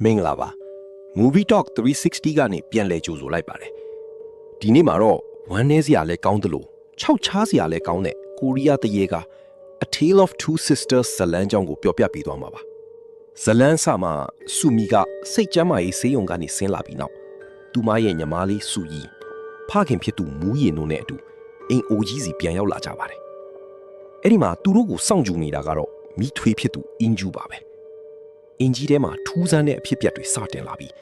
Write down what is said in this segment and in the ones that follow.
မင်္ဂလာပါ Movie Talk 360ကနေပြန်လည်ကြိုဆိုလိုက်ပါတယ်ဒီနေ့မှာတော့ဝမ်းနည်းစရာလည်းကောင်းသလိုခြောက်ခြားစရာလည်းကောင်းတဲ့ကိုရီးယားတရေက A Tale of Two Sisters ဇလန်းကြောင်းကိုပြောပြပေးသွားမှာပါဇလန်းစမှာဆူမီကစိတ်ကျမ်းမာရေးဆေးရုံကနေဆင်းလာပြီးနောက်သူမရဲ့ညီမလေးဆူရီဖခင်ဖြစ်သူမူးရင်တို့နဲ့အတူအိမ်အိုကြီးစီပြန်ရောက်လာကြပါတယ်အဲ့ဒီမှာသူတို့ကိုစောင့်ကြည့်နေတာကတော့မိထွေးဖြစ်သူအင်ဂျူပါပဲအင်ကြီးထဲမှာထူးဆန်းတဲ့အဖြစ်အပျက်တွေစတင်လာပြီး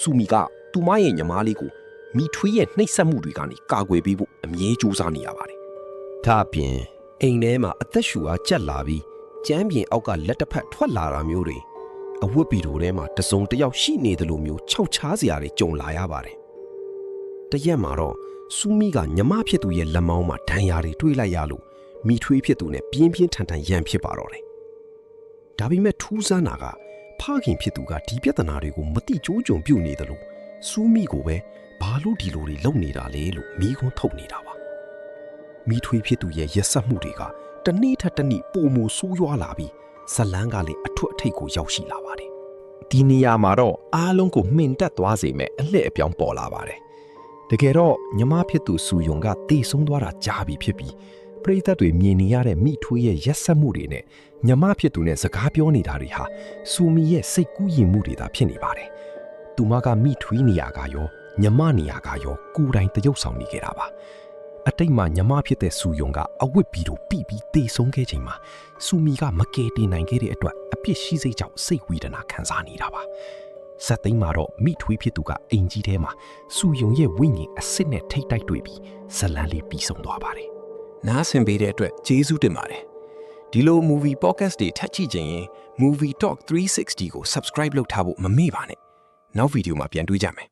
ဆူမီကသူမရဲ့ညီမလေးကိုမိထွေးရဲ့နှိပ်စက်မှုတွေကနေကာကွယ်ပေးဖို့အမြဲကြိုးစားနေရပါတယ်။ဒါအပြင်အိမ်ထဲမှာအသက်ရှူအားကျက်လာပြီးကျမ်းပြင်အောက်ကလက်တစ်ဖက်ထွက်လာတာမျိုးတွေအဝတ်ပီတိုထဲမှာတစုံတစ်ယောက်ရှိနေတယ်လို့မျိုးခြောက်ခြားစရာတွေကြုံလာရပါတယ်။တရက်မှာတော့ဆူမီကညီမဖြစ်သူရဲ့လက်မောင်းမှာဒဏ်ရာတွေတွေ့လိုက်ရလို့မိထွေးဖြစ်သူနဲ့ပြင်းပြင်းထန်ထန်ရန်ဖြစ်ပါတော့တယ်။ဒါပေမဲ့ထူးဆန်းတာကဖခင်ဖြစ်သူကဒီပြဿနာတွေကိုမတိကျိုးကြုံပြုတ်နေတယ်လို့စူးမိကိုပဲဘာလို့ဒီလိုတွေလုပ်နေတာလဲလို့မိခွန်းထုတ်နေတာပါမိထွေးဖြစ်သူရဲ့ရက်ဆက်မှုတွေကတနေ့ထက်တနေ့ပိုမိုဆိုးရွားလာပြီးဇလန်းကလည်းအထွတ်အထိပ်ကိုရောက်ရှိလာပါတယ်ဒီနေရာမှာတော့အားလုံးကိုမှင်တက်သွားစေမဲ့အလှည့်အပြောင်းပေါ်လာပါတယ်တကယ်တော့ညီမဖြစ်သူစူယုံကတေဆုံးသွားတာကြားပြီဖြစ်ပြီးပရိသတ်တွေမြင်နေရတဲ့မိထွေးရဲ့ရက်ဆက်မှုတွေနဲ့ညီမဖြစ်သူနဲ့စကားပြောနေတာတွေဟာစူမီရဲ့စိတ်ကူးယဉ်မှုတွေသာဖြစ်နေပါတယ်။သူမကမိထွေးနေရကရောညီမနေရကရောကိုယ်တိုင်တရုပ်ဆောင်နေခဲ့တာပါ။အတိတ်မှာညီမဖြစ်တဲ့စူယုံကအဝတ်ပြီးတော့ပြီးတေဆုံးခဲ့ချိန်မှာစူမီကမကယ်တင်နိုင်ခဲ့တဲ့အတွက်အပြစ်ရှိစိတ်ကြောင့်စိတ်ဝေဒနာခံစားနေတာပါ။ဇက်သိမ်းမှာတော့မိထွေးဖြစ်သူကအိမ်ကြီးထဲမှာစူယုံရဲ့ဝိညာဉ်အစ်စ်နဲ့ထိတ်တိုက်တွေ့ပြီးဇလန်းလေးပြီးဆုံးသွားပါတယ်။နားဆင်ပေးတဲ့အတွက်ကျေးဇူးတင်ပါတယ်ဒီလို movie podcast တွေထပ်ကြည့်ခြင်းရင် Movie Talk 360ကို subscribe လုပ်ထားဖို့မမေ့ပါနဲ့နောက်ဗီဒီယိုမှာပြန်တွေ့ကြမယ်